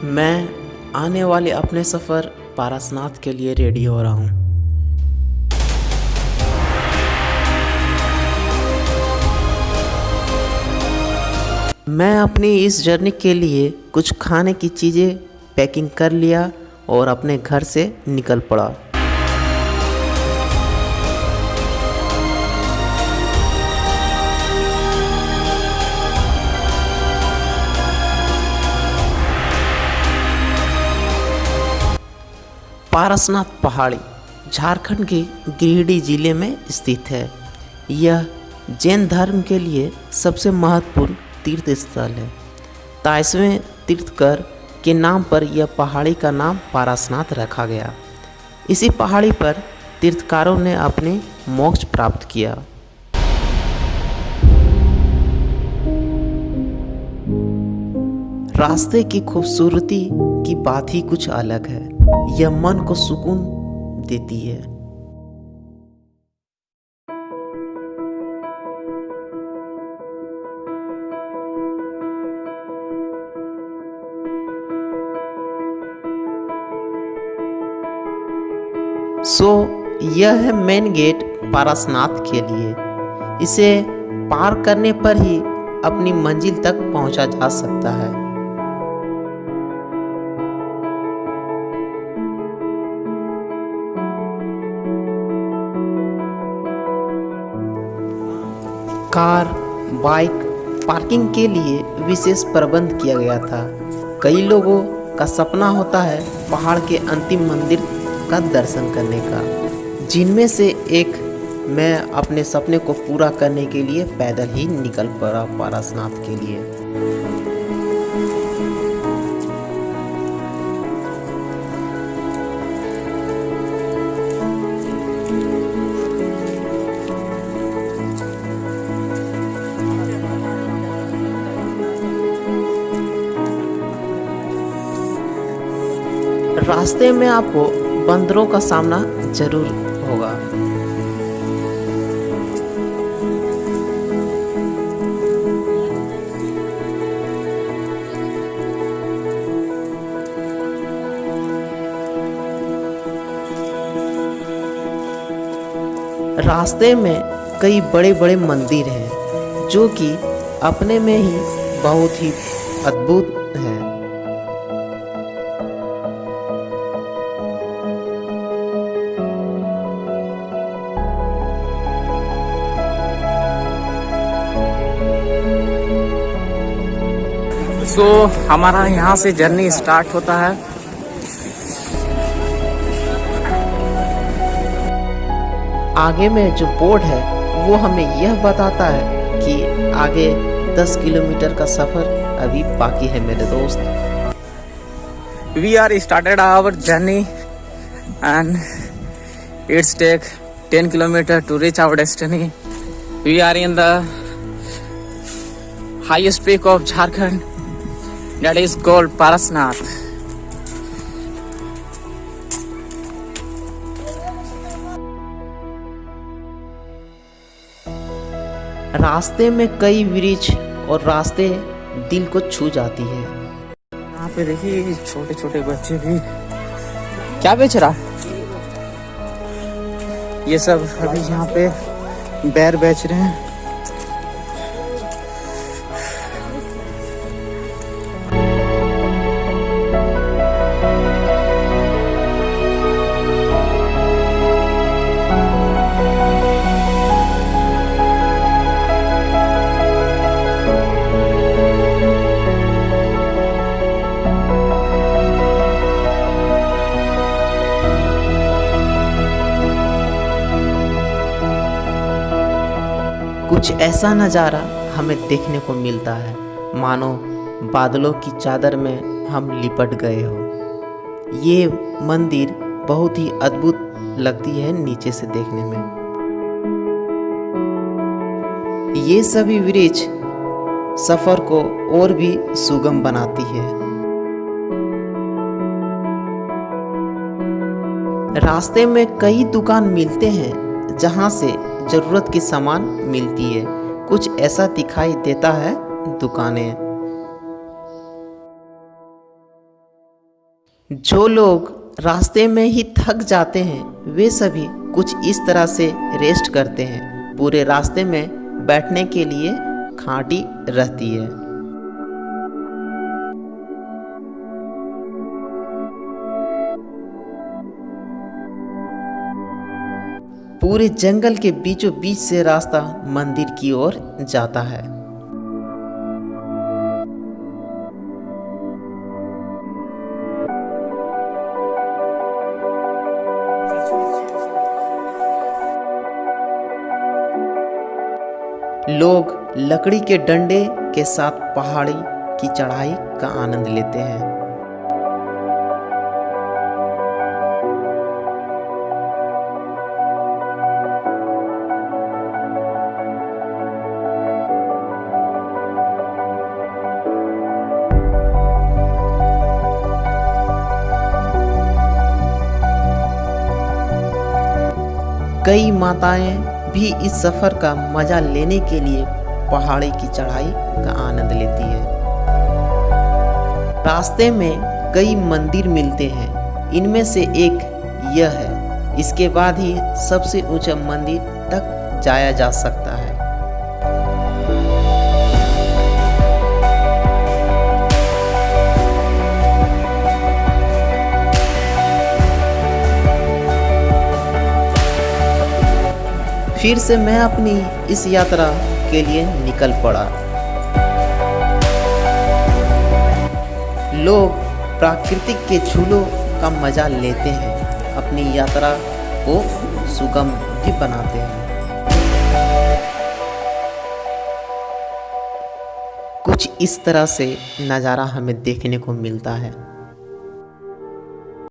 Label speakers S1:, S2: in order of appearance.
S1: मैं आने वाले अपने सफ़र पारसनाथ के लिए रेडी हो रहा हूँ। मैं अपनी इस जर्नी के लिए कुछ खाने की चीज़ें पैकिंग कर लिया और अपने घर से निकल पड़ा। पारसनाथ पहाड़ी झारखंड के गिरिडीह जिले में स्थित है। यह जैन धर्म के लिए सबसे महत्वपूर्ण तीर्थ स्थल है। 23वें तीर्थकर के नाम पर यह पहाड़ी का नाम पारसनाथ रखा गया। इसी पहाड़ी पर तीर्थकारों ने अपने मोक्ष प्राप्त किया। रास्ते की खूबसूरती की बात ही कुछ अलग है। यह मन को सुकून देती है। यह है मेन गेट पारसनाथ के लिए। इसे पार करने पर ही अपनी मंजिल तक पहुंचा जा सकता है। कार, बाइक पार्किंग के लिए विशेष प्रबंध किया गया था। कई लोगों का सपना होता है पहाड़ के अंतिम मंदिर का दर्शन करने का, जिनमें से एक मैं अपने सपने को पूरा करने के लिए पैदल ही निकल पड़ा पारसनाथ के लिए। रास्ते में आपको बंदरों का सामना जरूर होगा। रास्ते में कई बड़े बड़े मंदिर हैं जो कि अपने में ही बहुत ही अद्भुत हैं।
S2: हमारा यहाँ से जर्नी स्टार्ट होता है।
S1: आगे में जो बोर्ड है वो हमें यह बताता है कि आगे 10 किलोमीटर का सफर अभी बाकी है मेरे दोस्त।
S2: We are started our journey and it's take 10 kilometer to reach our destiny. We are in the highest peak of Jharkhand. That is called Parasnath.
S1: रास्ते में कई वृक्ष और रास्ते दिल को छू जाती है।
S2: यहाँ पे देखिए छोटे छोटे बच्चे भी क्या बेच रहा, ये सब अभी यहाँ पे बैर बेच रहे हैं।
S1: कुछ ऐसा नज़ारा हमें देखने को मिलता है मानो बादलों की चादर में हम लिपट गए हो। ये मंदिर बहुत ही अद्भुत लगती है नीचे से देखने में। ये सभी वृक्ष सफ़र को और भी सुगम बनाती है। रास्ते में कई दुकान मिलते हैं जहाँ से ज़रूरत की सामान मिलती है। कुछ ऐसा दिखाई देता है दुकानें। जो लोग रास्ते में ही थक जाते हैं वे सभी कुछ इस तरह से रेस्ट करते हैं। पूरे रास्ते में बैठने के लिए खाटी रहती है। पूरे जंगल के बीचों बीच से रास्ता मंदिर की ओर जाता है। लोग लकड़ी के डंडे के साथ पहाड़ी की चढ़ाई का आनंद लेते हैं। कई माताएं भी इस सफर का मजा लेने के लिए पहाड़ी की चढ़ाई का आनंद लेती है। रास्ते में कई मंदिर मिलते हैं, इनमें से एक यह है। इसके बाद ही सबसे ऊंचा मंदिर तक जाया जा सकता है। फिर से मैं अपनी इस यात्रा के लिए निकल पड़ा। लोग प्राकृतिक के झूलों का मजा लेते हैं, अपनी यात्रा को सुगम भी बनाते हैं। कुछ इस तरह से नज़ारा हमें देखने को मिलता है।